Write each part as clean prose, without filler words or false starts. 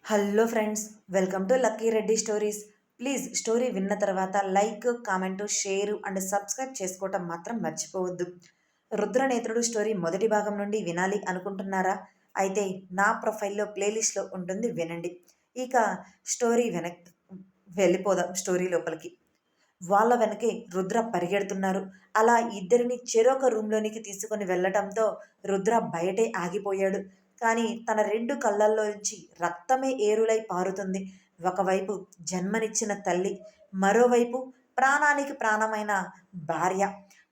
Hello friends, welcome to Lucky Reddy stories. Please story విన్న తర్వాత like, comment, share and subscribe చేసుకోవటం మాత్రం మర్చిపోవద్దు. రుద్రనేత్రుడు స్టోరీ మొదటి భాగం నుండి వినాలి అనుకుంటున్నారా? అయితే నా ప్రొఫైల్లో ప్లేలిస్ట్లో ఉంటుంది, వినండి. ఇక స్టోరీ వెళ్ళిపోదాం స్టోరీ లోపలికి. వాళ్ళ వెనకే రుద్ర పరిగెడుతున్నారు. అలా ఇద్దరిని చెరొక రూమ్లోనికి తీసుకుని వెళ్ళటంతో రుద్ర బయటే ఆగిపోయాడు. కానీ తన రెండు కళ్ళల్లోంచి రక్తమే ఏరులై పారుతుంది. ఒకవైపు జన్మనిచ్చిన తల్లి, మరోవైపు ప్రాణానికి ప్రాణమైన భార్య.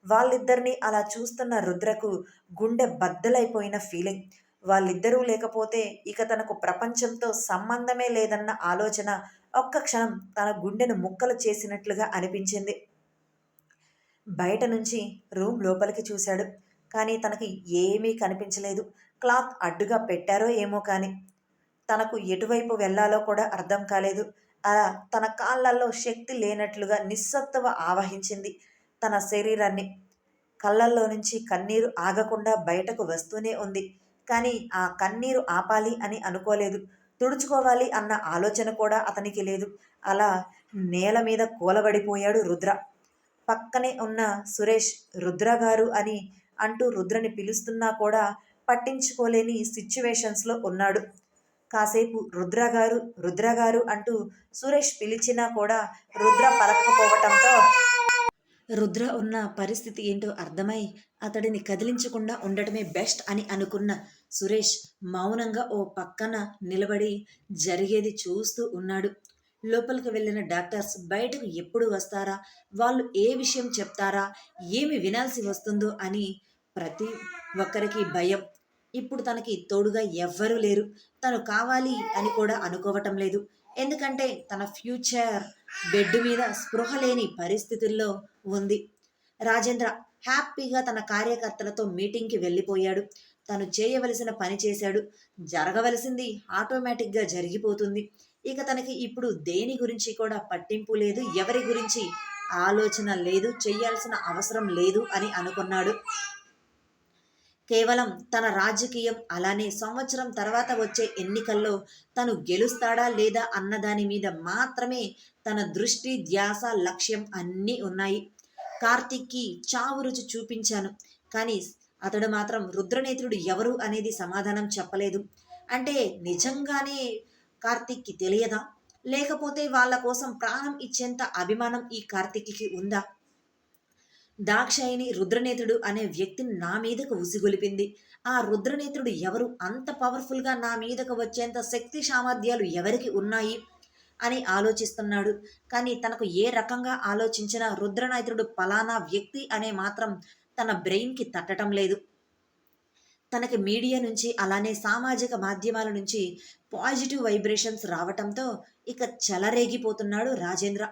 వాళ్ళిద్దరినీ అలా చూస్తున్న రుద్రకు గుండె బద్దలైపోయిన ఫీలింగ్. వాళ్ళిద్దరూ లేకపోతే ఇక తనకు ప్రపంచంతో సంబంధమే లేదన్న ఆలోచన ఒక్క క్షణం తన గుండెను ముక్కలు చేసినట్లుగా అనిపించింది. బయట నుంచి రూమ్ లోపలికి చూశాడు. కానీ తనకి ఏమీ కనిపించలేదు. క్లాత్ అడ్డుగా పెట్టారో ఏమో కానీ తనకు ఎటువైపు వెళ్ళాలో కూడా అర్థం కాలేదు. అలా తన కాళ్ళల్లో శక్తి లేనట్లుగా నిస్సత్తువ ఆవహించింది తన శరీరాన్ని. కళ్ళల్లో నుంచి కన్నీరు ఆగకుండా బయటకు వస్తూనే ఉంది. కానీ ఆ కన్నీరు ఆపాలి అని అనుకోలేదు. తుడుచుకోవాలి అన్న ఆలోచన కూడా అతనికి లేదు. అలా నేల మీద కూలబడిపోయాడు రుద్ర. పక్కనే ఉన్న సురేష్ రుద్ర గారు అని అంటూ రుద్రని పిలుస్తున్నా కూడా పట్టించుకోలేని సిచ్యువేషన్స్లో ఉన్నాడు. కాసేపు రుద్రగారు అంటూ సురేష్ పిలిచినా కూడా రుద్ర పలకపోవటంతో రుద్ర ఉన్న పరిస్థితి ఏంటో అర్థమై అతడిని కదిలించకుండా ఉండటమే బెస్ట్ అని అనుకున్న సురేష్ మౌనంగా ఓ పక్కన నిలబడి జరిగేది చూస్తూ ఉన్నాడు. లోపలికి వెళ్ళిన డాక్టర్స్ బయటకు ఎప్పుడు వస్తారా, వాళ్ళు ఏ విషయం చెప్తారా, ఏమి వినాల్సి వస్తుందో అని ప్రతి ఒక్కరికి భయం. ఇప్పుడు తనకి తోడుగా ఎవ్వరూ లేరు. తను కావాలి అని కూడా అనుకోవటం లేదు. ఎందుకంటే తన ఫ్యూచర్ బెడ్ మీద స్పృహ లేని పరిస్థితుల్లో ఉంది. రాజేంద్ర హ్యాపీగా తన కార్యకర్తలతో మీటింగ్కి వెళ్ళిపోయాడు. తను చేయవలసిన పని చేశాడు. జరగవలసింది ఆటోమేటిక్గా జరిగిపోతుంది. ఇక తనకి ఇప్పుడు దేని గురించి కూడా పట్టింపు లేదు, ఎవరి గురించి ఆలోచన లేదు, చెయ్యాల్సిన అవసరం లేదు అని అనుకున్నాడు. కేవలం తన రాజకీయం, అలానే సంవత్సరం తర్వాత వచ్చే ఎన్నికల్లో తను గెలుస్తాడా లేదా అన్నదాని మీద మాత్రమే తన దృష్టి, ధ్యాస, లక్ష్యం అన్నీ ఉన్నాయి. కార్తీక్కి చావు రుచి చూపించాను, కానీ అతడు మాత్రం రుద్రనేత్రుడు ఎవరు అనేది సమాధానం చెప్పలేదు. అంటే నిజంగానే కార్తీక్కి తెలియదా, లేకపోతే వాళ్ళ కోసం ప్రాణం ఇచ్చేంత అభిమానం ఈ కార్తీక్కి ఉందా? దాక్షాయిని రుద్రనేత్రుడు అనే వ్యక్తిని నా మీదకు ఉసిగొలిపింది. ఆ రుద్రనేత్రుడు ఎవరు? అంత పవర్ఫుల్గా నా మీదకు వచ్చేంత శక్తి సామర్థ్యాలు ఎవరికి ఉన్నాయి అని ఆలోచిస్తున్నాడు. కానీ తనకు ఏ రకంగా ఆలోచించినా రుద్రనేత్రుడు పలానా వ్యక్తి అనే మాత్రం తన బ్రెయిన్కి తట్టడం లేదు. తనకి మీడియా నుంచి, అలానే సామాజిక మాధ్యమాల నుంచి పాజిటివ్ వైబ్రేషన్స్ రావటంతో ఇక చెలరేగిపోతున్నాడు రాజేంద్ర.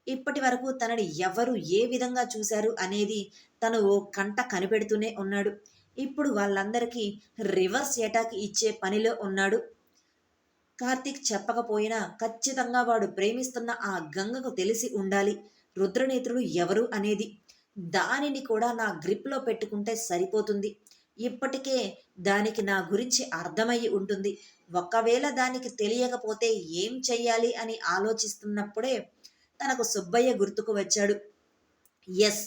ఇప్పటి వరకు తనని ఎవరు ఏ విధంగా చూశారు అనేది తను ఓ కంట కనిపెడుతూనే ఉన్నాడు. ఇప్పుడు వాళ్ళందరికీ రివర్స్ అటాక్ ఇచ్చే పనిలో ఉన్నాడు. కార్తీక్ చెప్పకపోయినా ఖచ్చితంగా వాడు ప్రేమిస్తున్న ఆ గంగకు తెలిసి ఉండాలి రుద్రనేత్రుడు ఎవరు అనేది. దానిని కూడా నా గ్రిప్లో పెట్టుకుంటే సరిపోతుంది. ఇప్పటికే దానికి నా గురించి అర్థమయ్యి ఉంటుంది. ఒకవేళ దానికి తెలియకపోతే ఏం చెయ్యాలి అని ఆలోచిస్తున్నప్పుడే తనకు సుబ్బయ్య గుర్తుకు వచ్చాడు. ఎస్,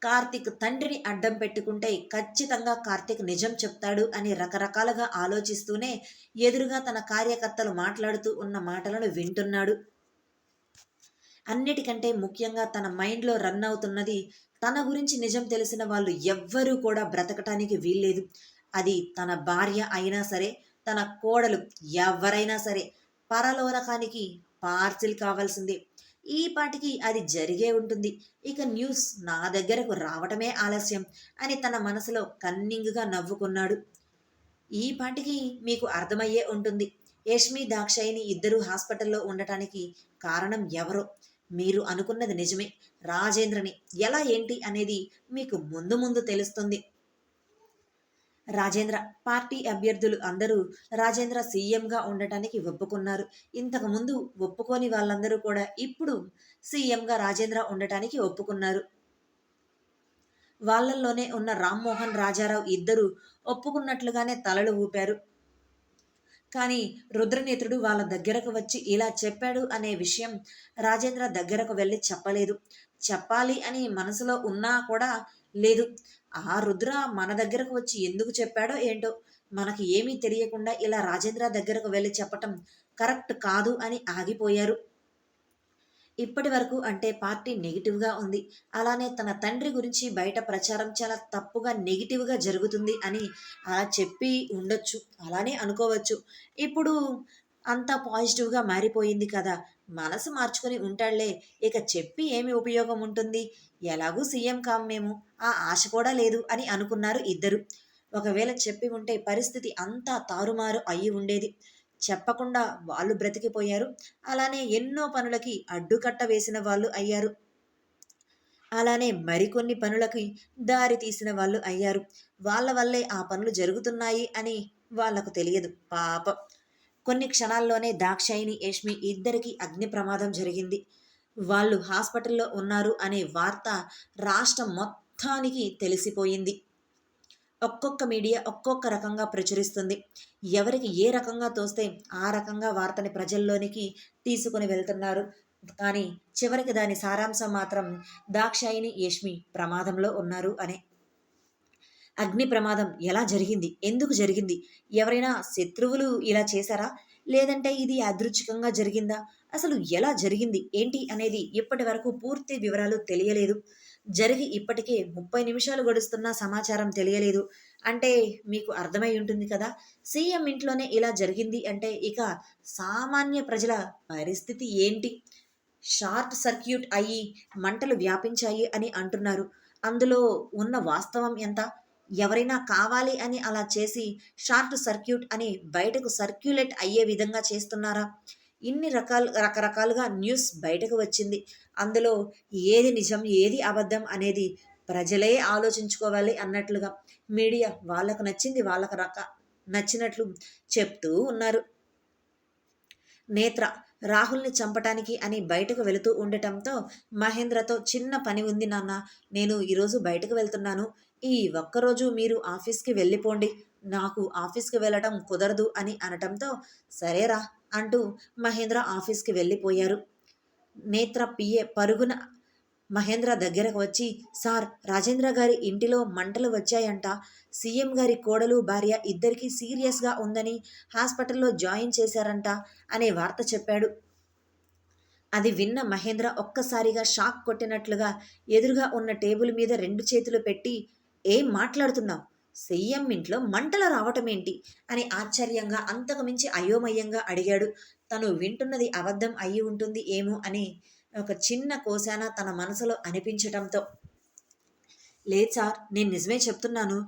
కార్తీక్ తండ్రిని అడ్డం పెట్టుకుంటే ఖచ్చితంగా కార్తీక్ నిజం చెప్తాడు అని రకరకాలుగా ఆలోచిస్తూనే ఎదురుగా తన కార్యకర్తలు మాట్లాడుతూ ఉన్న మాటలను వింటున్నాడు. అన్నిటికంటే ముఖ్యంగా తన మైండ్లో రన్ అవుతున్నది, తన గురించి నిజం తెలిసిన వాళ్ళు ఎవ్వరూ కూడా బ్రతకటానికి వీల్లేదు. అది తన భార్య అయినా సరే, తన కోడలు, ఎవరైనా సరే పరలోకానికి పార్సిల్ కావాల్సిందే. ఈ పాటికి అది జరిగే ఉంటుంది. ఇక న్యూస్ నా దగ్గరకు రావటమే ఆలస్యం అని తన మనసులో కన్నింగ్గా నవ్వుకున్నాడు. ఈ పాటికి మీకు అర్థమయ్యే ఉంటుంది, యష్మి, దాక్షాయిని ఇద్దరూ హాస్పిటల్లో ఉండటానికి కారణం ఎవరో. మీరు అనుకున్నది నిజమే. రాజేంద్రని ఎలా ఏంటి అనేది మీకు ముందు ముందు తెలుస్తుంది. రాజేంద్ర పార్టీ అభ్యర్థులు అందరూ రాజేంద్ర సీఎంగా ఉండటానికి ఒప్పుకున్నారు. ఇంతకుముందు ఒప్పుకోని వాళ్ళందరూ కూడా ఇప్పుడు సీఎంగా రాజేంద్ర ఉండటానికి ఒప్పుకున్నారు. వాళ్ళల్లోనే ఉన్న రామ్మోహన్, రాజారావు ఇద్దరు ఒప్పుకున్నట్లుగానే తలలు ఊపారు. కానీ రుద్రనేత్రుడు వాళ్ళ దగ్గరకు వచ్చి ఇలా చెప్పాడు అనే విషయం రాజేంద్ర దగ్గరకు వెళ్ళి చెప్పలేదు. చెప్పాలి అని మనసులో ఉన్నా కూడా లేదు. ఆ రుద్ర మన దగ్గరకు వచ్చి ఎందుకు చెప్పాడో ఏంటో, మనకి ఏమీ తెలియకుండా ఇలా రాజేంద్ర దగ్గరకు వెళ్ళి చెప్పటం కరెక్ట్ కాదు అని ఆగిపోయారు. ఇప్పటి వరకు అంటే పార్టీ నెగిటివ్గా ఉంది. అలానే తన తండ్రి గురించి బయట ప్రచారం చాలా తప్పుగా నెగిటివ్గా జరుగుతుంది అని అలా చెప్పి ఉండొచ్చు. అలానే అనుకోవచ్చు. ఇప్పుడు అంతా పాజిటివ్గా మారిపోయింది కదా! మనసు మార్చుకొని ఉంటాడులే. ఇక చెప్పి ఏమి ఉపయోగం ఉంటుంది? ఎలాగూ సీఎం కాం మేము. ఆ ఆశ కూడా లేదు అని అనుకున్నారు ఇద్దరు. ఒకవేళ చెప్పి ఉంటే పరిస్థితి అంతా తారుమారు అయ్యి ఉండేది. చెప్పకుండా వాళ్ళు బ్రతికిపోయారు. అలానే ఎన్నో పనులకి అడ్డుకట్ట వేసిన వాళ్ళు అయ్యారు. అలానే మరికొన్ని పనులకి దారి తీసిన వాళ్ళు అయ్యారు. వాళ్ళ వల్లే ఆ పనులు జరుగుతున్నాయి అని వాళ్లకు తెలియదు పాపం. కొన్ని క్షణాల్లోనే దాక్షాయిని, యష్మి ఇద్దరికి అగ్ని ప్రమాదం జరిగింది. వాళ్ళు హాస్పిటల్లో ఉన్నారు అనే వార్త రాష్ట్రం మొత్తానికి తెలిసిపోయింది. ఒక్కొక్క మీడియా ఒక్కొక్క రకంగా ప్రచురిస్తుంది. ఎవరికి ఏ రకంగా తోస్తే ఆ రకంగా వార్తని ప్రజల్లోనికి తీసుకుని వెళ్తున్నారు. కానీ చివరికి దాని సారాంశం మాత్రం దాక్షాయిని, యష్మి ప్రమాదంలో ఉన్నారు అనే. అగ్ని ప్రమాదం ఎలా జరిగింది? ఎందుకు జరిగింది? ఎవరైనా శత్రువులు ఇలా చేశారా? లేదంటే ఇది యాదృచ్ఛికంగా జరిగిందా? అసలు ఎలా జరిగింది? ఏంటి అనేది ఇప్పటి వరకు పూర్తి వివరాలు తెలియలేదు. జరిగి ఇప్పటికే 30 నిమిషాలు గడుస్తున్నా సమాచారం తెలియలేదు. అంటే మీకు అర్థమై ఉంటుంది కదా! సీఎం ఇంట్లోనే ఇలా జరిగింది అంటే ఇక సామాన్య ప్రజల పరిస్థితి ఏంటి? షార్ట్ సర్క్యూట్ అయ్యి మంటలు వ్యాపించాయి అని అంటున్నారు. అందులో ఉన్న వాస్తవం ఎంత? ఎవరైనా కావాలి అని అలా చేసి షార్ట్ సర్క్యూట్ అని బయటకు సర్క్యులేట్ అయ్యే విధంగా చేస్తున్నారా? ఇన్ని రకరకాలుగా న్యూస్ బయటకు వచ్చింది. అందులో ఏది నిజం, ఏది అబద్ధం అనేది ప్రజలే ఆలోచించుకోవాలి అన్నట్లుగా మీడియా వాళ్ళకు నచ్చింది వాళ్ళకు నచ్చినట్లు చెప్తూ ఉన్నారు. నేత్ర రాహుల్ని చంపటానికి అని బయటకు వెళుతూ ఉండటంతో మహేంద్రతో చిన్న పని ఉంది నాన్న, నేను ఈరోజు బయటకు వెళ్తున్నాను. ఈ ఒక్కరోజు మీరు ఆఫీస్కి వెళ్ళిపోండి. నాకు ఆఫీస్కి వెళ్ళటం కుదరదు అని అనటంతో సరేరా అంటూ మహేంద్ర ఆఫీస్కి వెళ్ళిపోయారు. నేత్ర పిఏ పరుగున మహేంద్ర దగ్గరకు వచ్చి, సార్ రాజేంద్ర గారి ఇంటిలో మంటలు వచ్చాయంట. సీఎం గారి కోడలు భార్య ఇద్దరికీ సీరియస్గా ఉందని హాస్పిటల్లో జాయిన్ చేశారంట అనే వార్త చెప్పాడు. అది విన్న మహేంద్ర ఒక్కసారిగా షాక్ కొట్టినట్లుగా ఎదురుగా ఉన్న టేబుల్ మీద 2 చేతులు పెట్టి, ఏం మాట్లాడుతున్నావు? సీఎం ఇంట్లో మంటలు రావటమేంటి అని ఆశ్చర్యంగా అంతకుమించి అయోమయంగా అడిగాడు. తను వింటున్నది అబద్ధం అయి ఉంటుంది ఏమో అని ఒక చిన్న కోశాన తన మనసులో అనిపించటంతో, లేదు సార్, నేను నిజమే చెప్తున్నాను.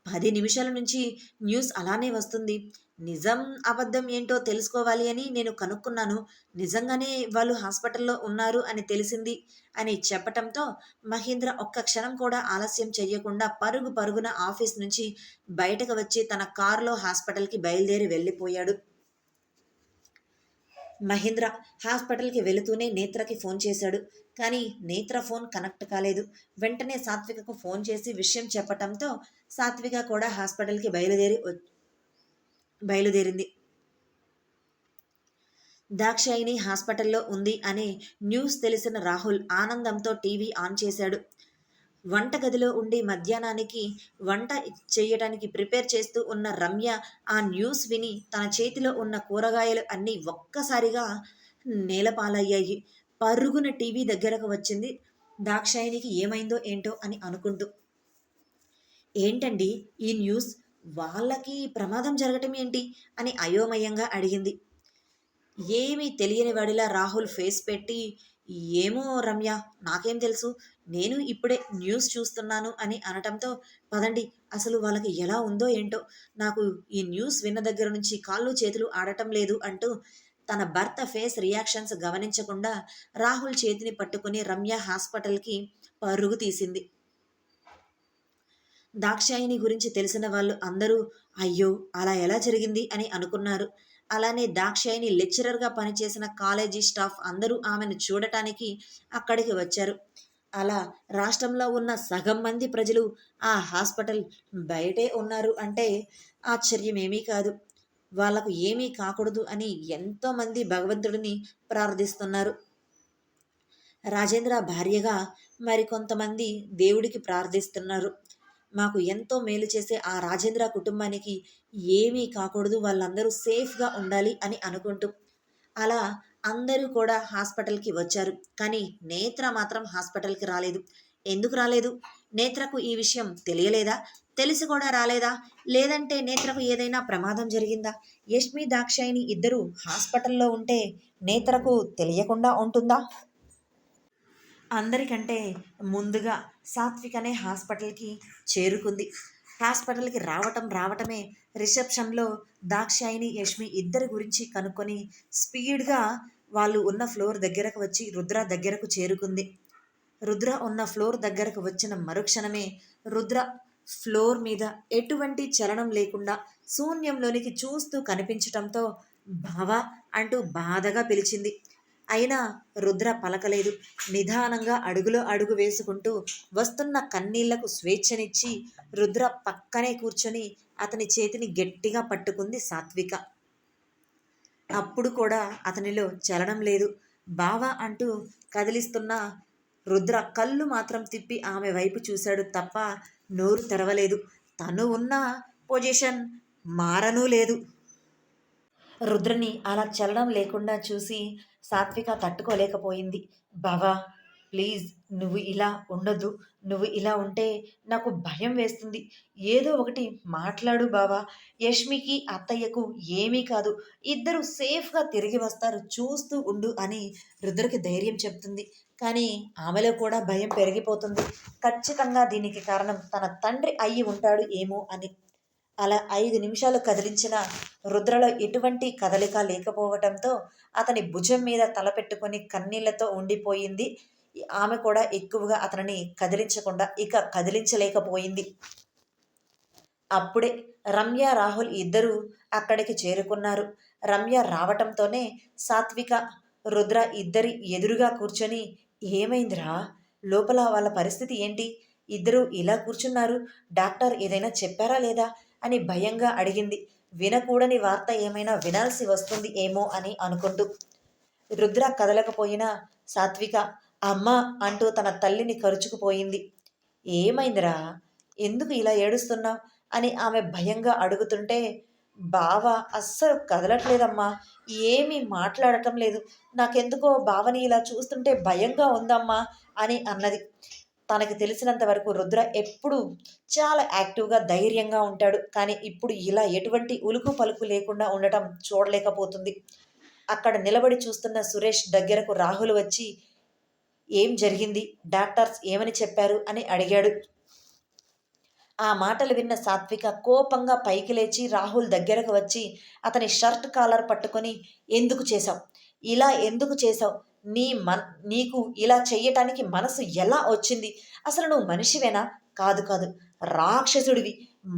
10 నిమిషాల నుంచి న్యూస్ అలానే వస్తుంది. నిజం అబద్ధం ఏంటో తెలుసుకోవాలి అని నేను కనుక్కున్నాను. నిజంగానే వాళ్ళు హాస్పిటల్లో ఉన్నారు అని తెలిసింది అని చెప్పటంతో మహేంద్ర ఒక్క క్షణం కూడా ఆలస్యం చెయ్యకుండా పరుగు పరుగున ఆఫీస్ నుంచి బయటకు వచ్చి తన కారులో హాస్పిటల్కి బయలుదేరి వెళ్ళిపోయాడు. మహేంద్ర హాస్పిటల్కి వెళుతూనే నేత్రకి ఫోన్ చేశాడు. కానీ నేత్ర ఫోన్ కనెక్ట్ కాలేదు. వెంటనే సాత్వికకు ఫోన్ చేసి విషయం చెప్పటంతో సాత్విక కూడా హాస్పిటల్కి బయలుదేరింది. దాక్షాయిని హాస్పిటల్లో ఉంది అనే న్యూస్ తెలిసిన రాహుల్ ఆనందంతో టీవీ ఆన్ చేశాడు. వంటగదిలో ఉండి మధ్యాహ్నానికి వంట చేయటానికి ప్రిపేర్ చేస్తూ ఉన్న రమ్య ఆ న్యూస్ విని తన చేతిలో ఉన్న కూరగాయలు అన్నీ ఒక్కసారిగా నేలపాలయ్యాయి. పరుగున టీవీ దగ్గరకు వచ్చింది. దాక్షాయినికి ఏమైందో ఏంటో అని అనుకుంటూ, ఏంటండి ఈ న్యూస్? వాళ్ళకి ప్రమాదం జరగటం ఏంటి అని అయోమయంగా అడిగింది. ఏమీ తెలియని వాడిలా రాహుల్ ఫేస్ పెట్టి, ఏమో రమ్య, నాకేం తెలుసు, నేను ఇప్పుడే న్యూస్ చూస్తున్నాను అని అనటంతో, పదండి, అసలు వాళ్ళకి ఎలా ఉందో ఏంటో, నాకు ఈ న్యూస్ విన్న దగ్గర నుంచి కాళ్ళు చేతులు ఆడటం లేదు అంటూ తన భర్త ఫేస్ రియాక్షన్స్ గమనించకుండా రాహుల్ చేతిని పట్టుకుని రమ్య హాస్పిటల్కి పరుగు తీసింది. దాక్షాయిని గురించి తెలిసిన వాళ్ళు అందరూ అయ్యో అలా ఎలా జరిగింది అని అనుకున్నారు. అలానే దాక్షాయిని లెక్చరర్గా పనిచేసిన కాలేజీ స్టాఫ్ అందరూ ఆమెను చూడటానికి అక్కడికి వచ్చారు. అలా రాష్ట్రంలో ఉన్న సగం మంది ప్రజలు ఆ హాస్పిటల్ బయటే ఉన్నారు అంటే ఆశ్చర్యమేమీ కాదు. వాళ్ళకు ఏమీ కాకూడదు అని ఎంతోమంది భగవంతుడిని ప్రార్థిస్తున్నారు. రాజేంద్ర భార్యగా మరికొంతమంది దేవుడికి ప్రార్థిస్తున్నారు. మాకు ఎంతో మేలు చేసే ఆ రాజేంద్ర కుటుంబానికి ఏమీ కాకూడదు, వాళ్ళందరూ సేఫ్గా ఉండాలి అని అనుకుంటూ అలా అందరూ కూడా హాస్పిటల్కి వచ్చారు. కానీ నేత్ర మాత్రం హాస్పిటల్కి రాలేదు. ఎందుకు రాలేదు? నేత్రకు ఈ విషయం తెలియలేదా? తెలిసి కూడా రాలేదా? లేదంటే నేత్రకు ఏదైనా ప్రమాదం జరిగిందా? యష్మి దాక్షాయిని ఇద్దరు హాస్పిటల్లో ఉంటే నేత్రకు తెలియకుండా ఉంటుందా? అందరికంటే ముందుగా సాత్వికనే హాస్పిటల్కి చేరుకుంది. హాస్పిటల్కి రావటమే రిసెప్షన్లో దాక్షాయిని యష్మి ఇద్దరి గురించి కనుక్కొని స్పీడ్గా వాళ్ళు ఉన్న ఫ్లోర్ దగ్గరకు వచ్చి రుద్ర దగ్గరకు చేరుకుంది. రుద్ర ఉన్న ఫ్లోర్ దగ్గరకు వచ్చిన మరుక్షణమే రుద్ర ఫ్లోర్ మీద ఎటువంటి చలనం లేకుండా శూన్యంలోనికి చూస్తూ కనిపించటంతో బావా అంటూ బాధగా పిలిచింది. అయినా రుద్ర పలకలేదు. నిదానంగా అడుగులో అడుగు వేసుకుంటూ వస్తున్న కన్నీళ్లకు స్వేచ్ఛనిచ్చి రుద్ర పక్కనే కూర్చొని అతని చేతిని గట్టిగా పట్టుకుంది సాత్విక. అప్పుడు కూడా అతనిలో చలనం లేదు. బావా అంటూ కదిలిస్తున్న రుద్ర కళ్ళు మాత్రం తిప్పి ఆమె వైపు చూశాడు తప్ప నోరు తెరవలేదు. తను ఉన్న పొజిషన్ మారనూ లేదు. రుద్రని అలా చలనం లేకుండా చూసి సాత్విక తట్టుకోలేకపోయింది. బావా ప్లీజ్, నువ్వు ఇలా ఉండొద్దు. నువ్వు ఇలా ఉంటే నాకు భయం వేస్తుంది. ఏదో ఒకటి మాట్లాడు బావా. యష్మికి అత్తయ్యకు ఏమీ కాదు. ఇద్దరు సేఫ్గా తిరిగి వస్తారు, చూస్తూ ఉండు అని రుద్రకి ధైర్యం చెప్తుంది. కానీ ఆమెలో కూడా భయం పెరిగిపోతుంది. ఖచ్చితంగా దీనికి కారణం తన తండ్రి అయ్యి ఉంటాడు ఏమో అని. అలా 5 నిమిషాలు కదిలించిన రుద్రలో ఎటువంటి కదలిక లేకపోవటంతో అతని భుజం మీద తలపెట్టుకొని కన్నీళ్లతో ఉండిపోయింది. ఆమె కూడా ఎక్కువగా అతనిని కదిలించకుండా ఇక కదిలించలేకపోయింది. అప్పుడే రమ్య రాహుల్ ఇద్దరూ అక్కడికి చేరుకున్నారు. రమ్య రావటంతోనే సాత్విక రుద్ర ఇద్దరి ఎదురుగా కూర్చొని ఏమైందిరా, లోపల వాళ్ళ పరిస్థితి ఏంటి, ఇద్దరు ఇలా కూర్చున్నారు, డాక్టర్ ఏదైనా చెప్పారా లేదా అని భయంగా అడిగింది. వినకూడని వార్త ఏమైనా వినాల్సి వస్తుంది ఏమో అని అనుకుంటూ. రుద్ర కదలకపోయినా సాత్విక అమ్మ అంటూ తన తల్లిని కరుచుకుపోయింది. ఏమైందిరా, ఎందుకు ఇలా ఏడుస్తున్నావు అని ఆమె భయంగా అడుగుతుంటే బావ అస్సలు కదలట్లేదమ్మా, ఏమీ మాట్లాడటం లేదు, నాకెందుకో బావని ఇలా చూస్తుంటే భయంగా ఉందమ్మా అని అన్నది. తనకి తెలిసినంత వరకు రుద్ర ఎప్పుడు చాలా యాక్టివ్గా ధైర్యంగా ఉంటాడు. కానీ ఇప్పుడు ఇలా ఎటువంటి ఉలుకు పలుకు లేకుండా ఉండటం చూడలేకపోతుంది. అక్కడ నిలబడి చూస్తున్న సురేష్ దగ్గరకు రాహుల్ వచ్చి ఏం జరిగింది, డాక్టర్స్ ఏమని చెప్పారు అని అడిగాడు. ఆ మాటలు విన్న సాత్విక కోపంగా పైకి లేచి రాహుల్ దగ్గరకు వచ్చి అతని షర్ట్ కాలర్ పట్టుకొని ఎందుకు చేశావు, ఇలా ఎందుకు చేశావు, నీకు ఇలా చెయ్యటానికి మనసు ఎలా వచ్చింది, అసలు నువ్వు మనిషివేనా, కాదు కాదు రాక్షసుడివి,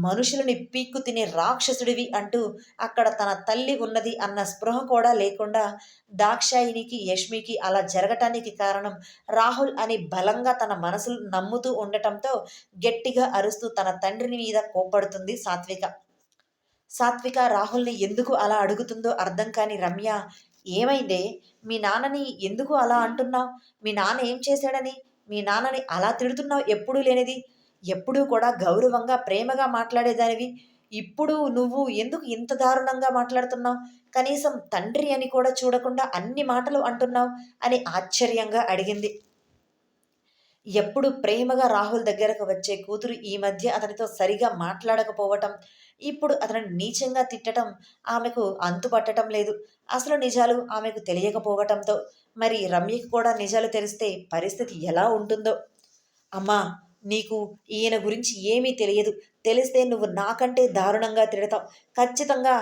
మనుషులని పీక్కు తినే రాక్షసుడివి అంటూ అక్కడ తన తల్లి ఉన్నది అన్న స్పృహ కూడా లేకుండా దాక్షాయినికి యష్మికి అలా జరగటానికి కారణం రాహుల్ అని బలంగా తన మనసులు నమ్ముతూ ఉండటంతో గట్టిగా అరుస్తూ తన తండ్రిని మీద కోప్పడుతుంది సాత్విక. సాత్విక రాహుల్ని ఎందుకు అలా అడుగుతుందో అర్థం కాని రమ్య ఏమైందే, మీ నాన్నని ఎందుకు అలా అంటున్నావు, మీ నాన్న ఏం చేశాడని మీ నాన్నని అలా తిడుతున్నావు, ఎప్పుడూ లేనిది, ఎప్పుడూ కూడా గౌరవంగా ప్రేమగా మాట్లాడేదానివి, ఇప్పుడు నువ్వు ఎందుకు ఇంత దారుణంగా మాట్లాడుతున్నావు, కనీసం తండ్రి అని కూడా చూడకుండా అన్ని మాటలు అంటున్నావు అని ఆశ్చర్యంగా అడిగింది. ఎప్పుడు ప్రేమగా రాహుల్ దగ్గరకు వచ్చే కూతురు ఈ మధ్య అతనితో సరిగా మాట్లాడకపోవటం, ఇప్పుడు అతనిని నీచంగా తిట్టడం ఆమెకు అంతుపట్టడం లేదు. అసలు నిజాలు ఆమెకు తెలియకపోవటంతో మరి రమ్యకి కూడా నిజాలు తెలిస్తే పరిస్థితి ఎలా ఉంటుందో. అమ్మా, నీకు ఈయన గురించి ఏమీ తెలియదు, తెలిస్తే నువ్వు నాకంటే దారుణంగా తిడతావు. ఖచ్చితంగా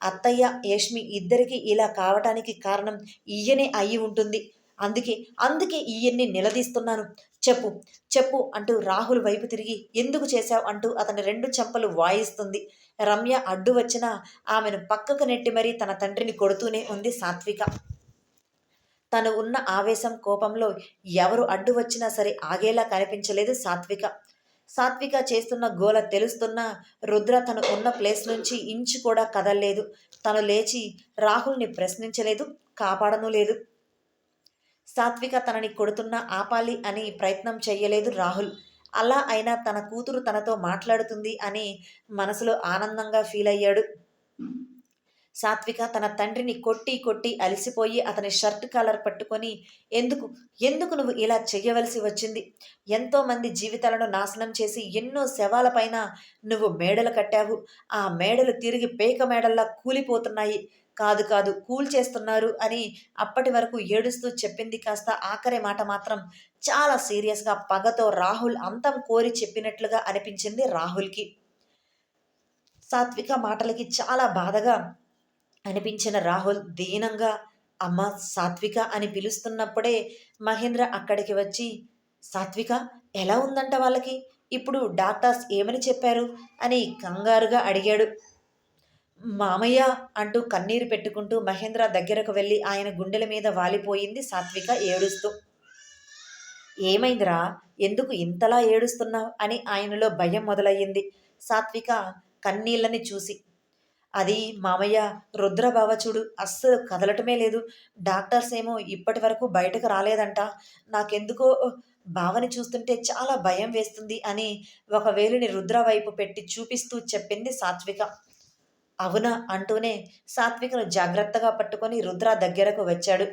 అత్తయ్య యష్మి ఇద్దరికీ ఇలా కావటానికి కారణం ఈయనే అయి ఉంటుంది. అందుకే అందుకే ఈయన్ని నిలదీస్తున్నాను. చెప్పు చెప్పు అంటూ రాహుల్ వైపు తిరిగి ఎందుకు చేశావు అంటూ అతని 2 చెంపలు వాయిస్తుంది. రమ్య అడ్డు వచ్చినా ఆమెను పక్కకు నెట్టి మరీ తన తండ్రిని కొడుతూనే ఉంది సాత్విక. తను ఉన్న ఆవేశం కోపంలో ఎవరు అడ్డు వచ్చినా సరే ఆగేలా కనిపించలేదు సాత్విక. సాత్విక చేస్తున్న గోల తెలుస్తున్నా రుద్ర తను ఉన్న ప్లేస్ నుంచి ఇంచు కూడా కదల్లేదు. తను లేచి రాహుల్ని ప్రశ్నించలేదు, కాపాడనూ లేదు. సాత్విక తనని కొడుతున్నా ఆపాలి అని ప్రయత్నం చెయ్యలేదు రాహుల్. అలా అయినా తన కూతురు తనతో మాట్లాడుతుంది అని మనసులో ఆనందంగా ఫీల్ అయ్యాడు. సాత్విక తన తండ్రిని కొట్టి కొట్టి అలిసిపోయి అతని షర్ట్ కాలర్ పట్టుకొని, ఎందుకు ఎందుకు నువ్వు ఇలా చెయ్యవలసి వచ్చింది? ఎంతోమంది జీవితాలను నాశనం చేసి ఎన్నో శవాలపైన నువ్వు మేడలు కట్టావు. ఆ మేడలు తిరిగి పేక మేడల్లా కూలిపోతున్నాయి. కాదు కాదు కూల్చేస్తున్నారు అని అప్పటి వరకు ఏడుస్తూ చెప్పింది కాస్త ఆఖరి మాట మాత్రం చాలా సీరియస్గా పగతో రాహుల్ అంతం కోరి చెప్పినట్లుగా అనిపించింది రాహుల్కి. సాత్విక మాటలకి చాలా బాధగా అనిపించిన రాహుల్ దీనంగా అమ్మ సాత్విక అని పిలుస్తున్నప్పుడే మహేంద్ర అక్కడికి వచ్చి, సాత్విక ఎలా ఉందంట వాళ్ళకి? ఇప్పుడు డాక్టర్స్ ఏమని చెప్పారు అని కంగారుగా అడిగాడు. మామయ్య అంటూ కన్నీరు పెట్టుకుంటూ మహేంద్ర దగ్గరకు వెళ్ళి ఆయన గుండెల మీద వాలిపోయింది సాత్విక ఏడుస్తూ. ఏమైందిరా, ఎందుకు ఇంతలా ఏడుస్తున్నావు అని ఆయనలో భయం మొదలయ్యింది సాత్విక కన్నీళ్ళని చూసి. అది మామయ్య, రుద్ర బావ చూడు అస్సలు కదలటమే లేదు. డాక్టర్స్ ఏమో ఇప్పటి వరకు బయటకు రాలేదంట. నాకెందుకో బావని చూస్తుంటే చాలా భయం వేస్తుంది అని ఒక వేలుని రుద్ర వైపు పెట్టి చూపిస్తూ చెప్పింది సాత్విక. అవునా అంటూనే సాత్వికను జాగ్రత్తగా పట్టుకొని రుద్ర దగ్గరకు వచ్చాడు.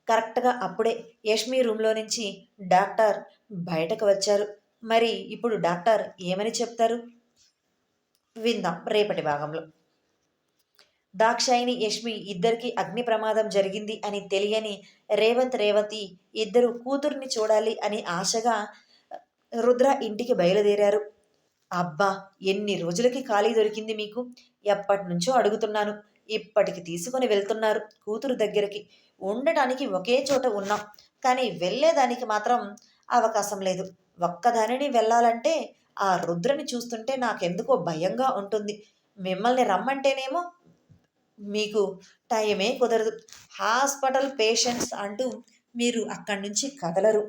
కరెక్ట్గా అప్పుడే యష్మి రూమ్లో నుంచి డాక్టర్ బయటకు వచ్చారు. మరి ఇప్పుడు డాక్టర్ ఏమని చెప్తారు విందాం రేపటి భాగంలో. దాక్షాయిని యష్మి ఇద్దరికి అగ్ని ప్రమాదం జరిగింది అని తెలియని రేవంత్ రేవతి ఇద్దరు కూతుర్ని చూడాలి అని ఆశగా రుద్ర ఇంటికి బయలుదేరారు. అబ్బా, ఎన్ని రోజులకి ఖాళీ దొరికింది మీకు? ఎప్పటి నుంచో అడుగుతున్నాను. ఇప్పటికి తీసుకొని వెళ్తున్నారు కూతురు దగ్గరికి. ఉండటానికి ఒకే చోట ఉన్నాం, కానీ వెళ్ళేదానికి మాత్రం అవకాశం లేదు. ఒక్కదానిని వెళ్ళాలంటే ఆ రుద్రని చూస్తుంటే నాకెందుకో భయంగా ఉంటుంది. మిమ్మల్ని రమ్మంటేనేమో మీకు టైమే కుదరదు. హాస్పిటల్ పేషెంట్స్ అంటూ మీరు అక్కడి నుంచి కదలరు.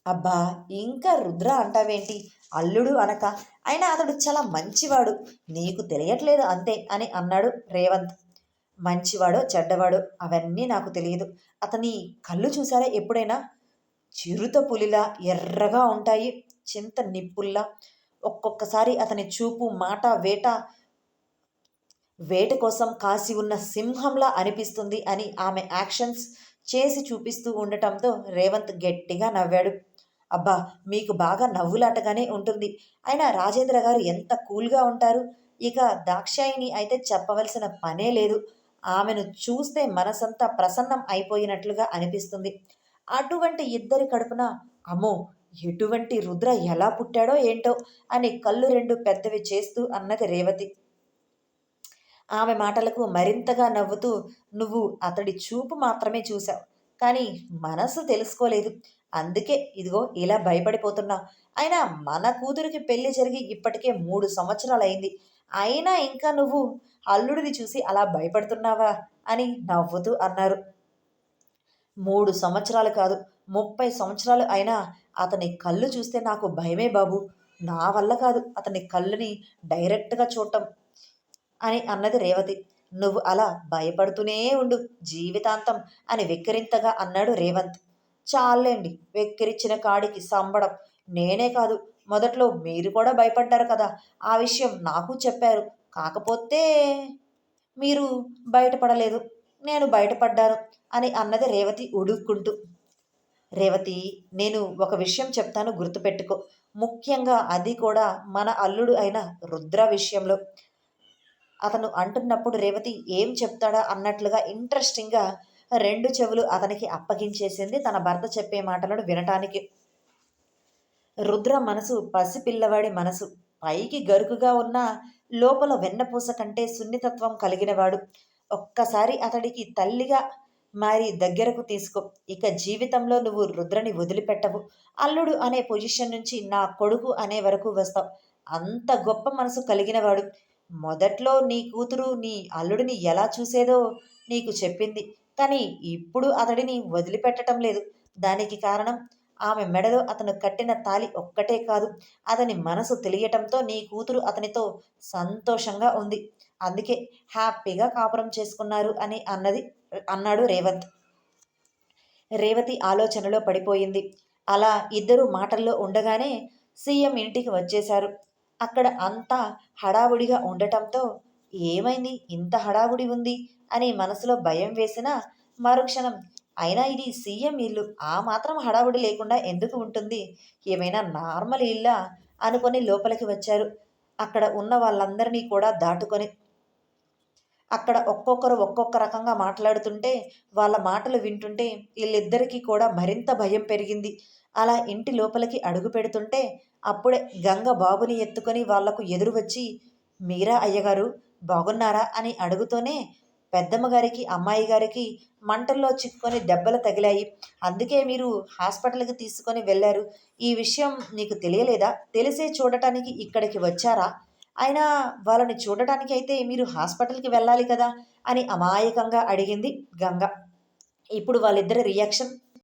అబ్బా, ఇంకా రుద్ర అంటావేంటి? అల్లుడు అనక, అయినా అతడు చాలా మంచివాడు, నీకు తెలియట్లేదు అంతే అని అన్నాడు రేవంత్. మంచివాడో చెడ్డవాడో అవన్నీ నాకు తెలియదు. అతని కళ్ళు చూసారా ఎప్పుడైనా? చిరుత పులిలా ఎర్రగా ఉంటాయి, చింత నిప్పుల్లా. ఒక్కొక్కసారి అతని చూపు మాట వేట కోసం కాసి ఉన్న సింహంలా అనిపిస్తుంది అని ఆమె యాక్షన్స్ చేసి చూపిస్తూ ఉండటంతో రేవంత్ గట్టిగా నవ్వాడు. అబ్బా, మీకు బాగా నవ్వులాటగానే ఉంటుంది. అయినా రాజేంద్ర గారు ఎంత కూల్గా ఉంటారు. ఇక దాక్షాయిని అయితే చెప్పవలసిన పనే లేదు. ఆమెను చూస్తే మనసంతా ప్రసన్నం అయిపోయినట్లుగా అనిపిస్తుంది. అటువంటి ఇద్దరి కడుపున అమ్మో, ఎటువంటి రుద్ర ఎలా పుట్టాడో ఏంటో అని కళ్ళు రెండు పెద్దవి చేస్తూ అన్నది రేవతి. ఆమె మాటలకు మరింతగా నవ్వుతూ, నువ్వు అతడి చూపు మాత్రమే చూశావు, కానీ మనసు తెలుసుకోలేదు. అందుకే ఇదిగో ఇలా భయపడిపోతున్నావు. అయినా మన కూతురికి పెళ్లి జరిగి ఇప్పటికే 3 సంవత్సరాలైంది. అయినా ఇంకా నువ్వు అల్లుడిని చూసి అలా భయపడుతున్నావా అని నవ్వుతూ అన్నారు. 3 సంవత్సరాలు కాదు, 30 సంవత్సరాలు అయినా అతని కళ్ళు చూస్తే నాకు భయమే బాబు. నా వల్ల కాదు అతని కళ్ళుని డైరెక్ట్గా చూడటం అని అన్నది రేవతి. నువ్వు అలా భయపడుతూనే ఉండు జీవితాంతం అని వెక్కిరింతగా అన్నాడు రేవంత్. చాలండి, వెక్కిరిచ్చిన కాడికి సంబడం. నేనే కాదు, మొదట్లో మీరు కూడా భయపడ్డారు కదా, ఆ విషయం నాకు చెప్పారు. కాకపోతే మీరు బయటపడలేదు, నేను బయటపడ్డాను అని అన్నది రేవతి ఉడుక్కుంటూ. రేవతి, నేను ఒక విషయం చెప్తాను, గుర్తుపెట్టుకో. ముఖ్యంగా అది కూడా మన అల్లుడు అయిన రుద్ర విషయంలో. అతను అంటున్నప్పుడు రేవతి ఏం చెప్తాడా అన్నట్లుగా ఇంట్రెస్టింగ్గా 2 చెవులు అతనికి అప్పగించేసింది తన భర్త చెప్పే మాటలను వినటానికి. రుద్ర మనసు పసిపిల్లవాడి మనసు. పైకి గరుకుగా ఉన్న లోపల వెన్నపూస కంటే సున్నితత్వం కలిగినవాడు. ఒక్కసారి అతడికి తల్లిగా మారి దగ్గరకు తీసుకో. ఇక జీవితంలో నువ్వు రుద్రని వదిలిపెట్టవు. అల్లుడు అనే పొజిషన్ నుంచి నా కొడుకు అనే వరకు వస్తావు. అంత గొప్ప మనసు కలిగినవాడు. మొదట్లో నీ కూతురు నీ అల్లుడిని ఎలా చూసేదో నీకు చెప్పింది. కానీ ఇప్పుడు అతడిని వదిలిపెట్టడం లేదు. దానికి కారణం ఆమె మెడలో అతను కట్టిన తాళి ఒక్కటే కాదు, అతని మనసు తెలియటంతో నీ కూతురు అతనితో సంతోషంగా ఉంది. అందుకే హ్యాపీగా కాపురం చేసుకున్నారు అని అన్నాడు రేవంత్. రేవతి ఆలోచనలో పడిపోయింది. అలా ఇద్దరు మాటల్లో ఉండగానే సీఎం ఇంటికి వచ్చేశారు. అక్కడ అంతా హడావుడిగా ఉండటంతో ఏమైంది ఇంత హడావుడి ఉంది అని మనసులో భయం వేసినా మరుక్షణం అయినా ఇది సీఎం ఇల్లు, ఆ మాత్రం హడావుడి లేకుండా ఎందుకు ఉంటుంది, ఏమైనా నార్మల్ ఇల్లా అనుకొని లోపలికి వచ్చారు. అక్కడ ఉన్న వాళ్ళందరినీ కూడా దాటుకొని అక్కడ ఒక్కొక్కరు ఒక్కొక్క రకంగా మాట్లాడుతుంటే వాళ్ళ మాటలు వింటుంటే వీళ్ళిద్దరికీ కూడా మరింత భయం పెరిగింది. అలా ఇంటి లోపలికి అడుగు పెడుతుంటే అప్పుడే గంగ బాబుని ఎత్తుకొని వాళ్లకు ఎదురు వచ్చి మీరా అయ్యగారు బాగున్నారా అని అడుగుతూనే పెద్దమ్మ గారికి అమ్మాయి గారికి మంటల్లో చిక్కుకొని దెబ్బలు తగిలాయి, అందుకే మీరు హాస్పిటల్కి తీసుకొని వెళ్ళారు, ఈ విషయం నీకు తెలియలేదా, తెలిసే చూడటానికి ఇక్కడికి వచ్చారా, అయినా వాళ్ళని చూడటానికి అయితే మీరు హాస్పిటల్కి వెళ్ళాలి కదా అని అమాయకంగా అడిగింది గంగ. ఇప్పుడు వాళ్ళిద్దరి రియాక్షన్